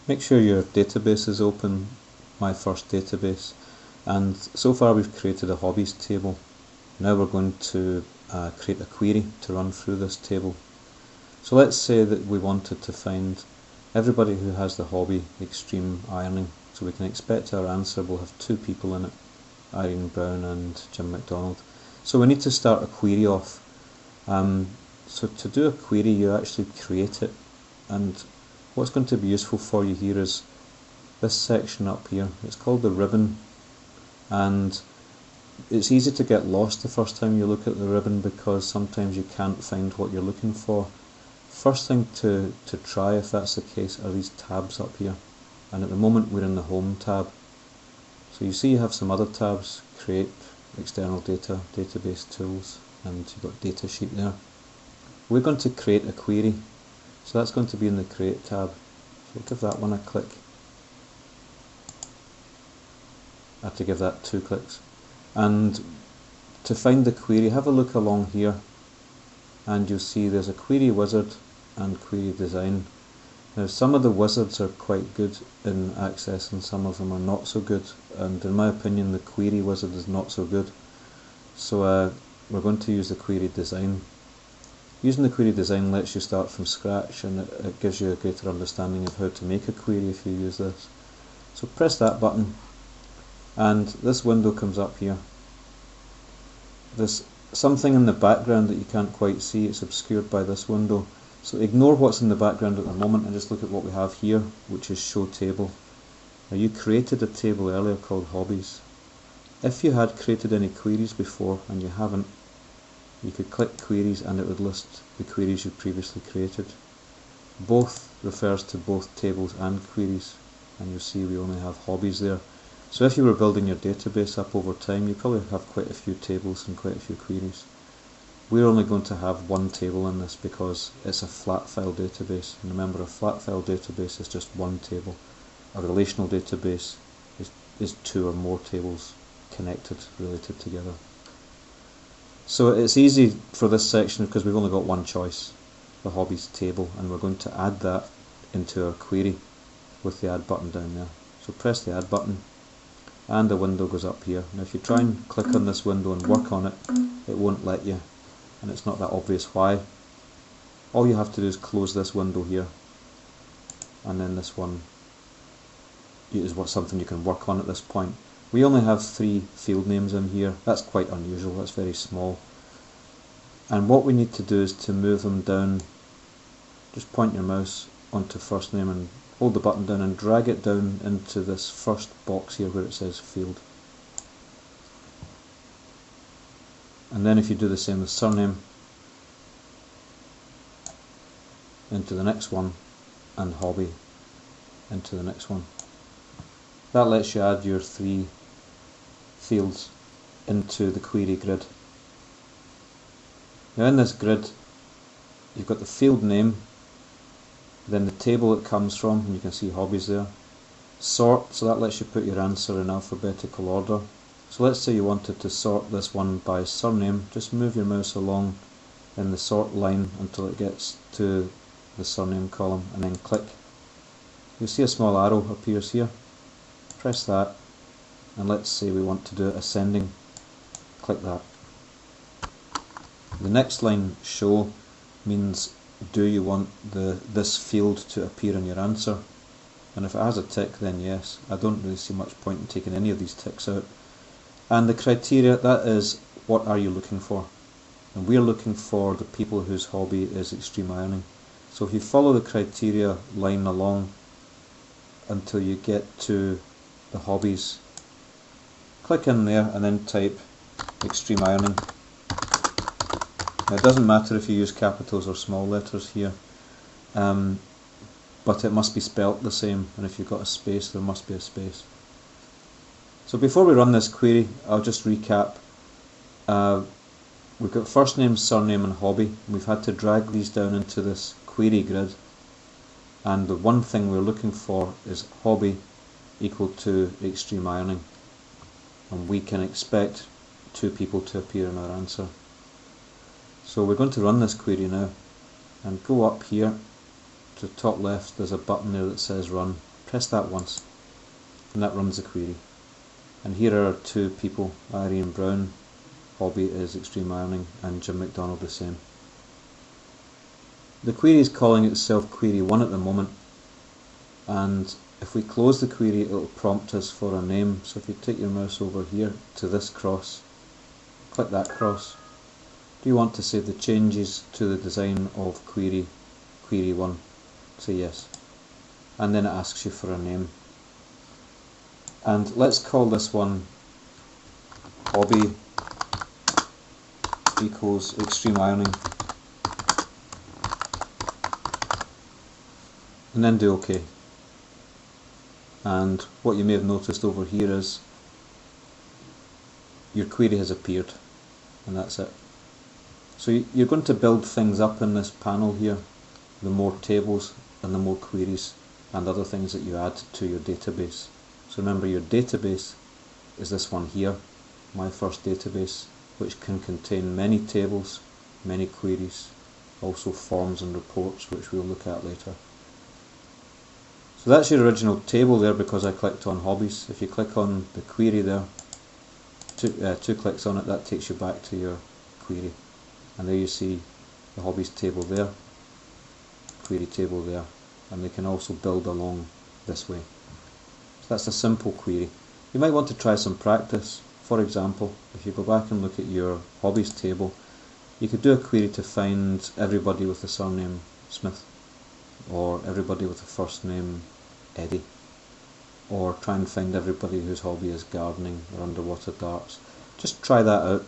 Make sure your database is open, My First Database, and so far we've created a hobbies table. Now we're going to create a query to run through this table. So let's say that we wanted to find everybody who has the hobby extreme ironing. So we can expect our answer will have two people in it, Irene Brown and Jim McDonald. So we need to start a query off. So to do a query, you actually create it, and what's going to be useful for you here is this section up here. It's called the ribbon, and it's easy to get lost the first time you look at the ribbon because sometimes you can't find what you're looking for. First thing to try, if that's the case, are these tabs up here, and at the moment we're in the Home tab. So you see you have some other tabs: Create, External Data, Database Tools, and you've got Datasheet there. We're going to create a query, so that's going to be in the Create tab. So give that one a click. I have to give that 2 clicks. And to find the query, have a look along here, and you'll see there's a query wizard and query design. Now some of the wizards are quite good in Access and some of them are not so good, and in my opinion the query wizard is not so good. So we're going to use the query design. Using the query design lets you start from scratch, and it gives you a greater understanding of how to make a query if you use this. So press that button and this window comes up here. There's something in the background that you can't quite see, it's obscured by this window. So ignore what's in the background at the moment and just look at what we have here, which is Show Table. Now you created a table earlier called Hobbies. If you had created any queries before and you haven't, you could click Queries and it would list the queries you previously created. Both refers to both tables and queries, and you'll see we only have Hobbies there. So if you were building your database up over time, you probably have quite a few tables and quite a few queries. We're only going to have one table in this because it's a flat file database, and remember, a flat file database is just one table. A relational database is 2 or more tables connected, related together. So it's easy for this section because we've only got one choice, the Hobbies table, and we're going to add that into our query with the Add button down there. So press the Add button and the window goes up here. Now if you try and click on this window and work on it, it won't let you, and it's not that obvious why. All you have to do is close this window here, and then this one is something you can work on at this point. We only have 3 field names in here. That's quite unusual, that's very small. And what we need to do is to move them down. Just point your mouse onto first name and hold the button down and drag it down into this first box here where it says Field. And then if you do the same with surname, into the next one, and hobby into the next one. That lets you add your 3 fields into the query grid. Now in this grid you've got the field name, then the table it comes from, and you can see Hobbies there. Sort, so that lets you put your answer in alphabetical order. So let's say you wanted to sort this one by surname. Just move your mouse along in the sort line until it gets to the surname column and then click. You'll see a small arrow appears here. Press that, and let's say we want to do it ascending. Click that. The next line, Show, means do you want this field to appear in your answer, and if it has a tick then yes. I don't really see much point in taking any of these ticks out. And the criteria, that is what are you looking for, and we're looking for the people whose hobby is extreme ironing. So if you follow the criteria line along until you get to the Hobbies, click in there and then type extreme ironing. Now it doesn't matter if you use capitals or small letters here, but it must be spelt the same, and if you've got a space there must be a space. So before we run this query, I'll just recap. We've got first name, surname and hobby. We've had to drag these down into this query grid, and the one thing we're looking for is hobby equal to extreme ironing, and we can expect 2 people to appear in our answer. So we're going to run this query now, and go up here to the top left, there's a button there that says Run. Press that once and that runs the query. And here are 2 people, Irene Brown, hobby is extreme ironing, and Jim McDonald the same. The query is calling itself query 1 at the moment, and if we close the query it will prompt us for a name. So if you take your mouse over here to this cross, click that cross. Do you want to save the changes to the design of query 1? Say yes. And then it asks you for a name. And let's call this one hobby equals extreme ironing. And then do OK. And what you may have noticed over here is your query has appeared, and that's it. So you're going to build things up in this panel here, the more tables and the more queries and other things that you add to your database. So remember, your database is this one here, my first database, which can contain many tables, many queries, also forms and reports, which we'll look at later. So that's your original table there because I clicked on hobbies. If you click on the query there, two clicks on it, that takes you back to your query. And there you see the hobbies table there, query table there, and they can also build along this way. So that's a simple query. You might want to try some practice. For example, if you go back and look at your hobbies table, you could do a query to find everybody with the surname Smith, or everybody with the first name Eddie, or try and find everybody whose hobby is gardening or underwater darts. Just try that out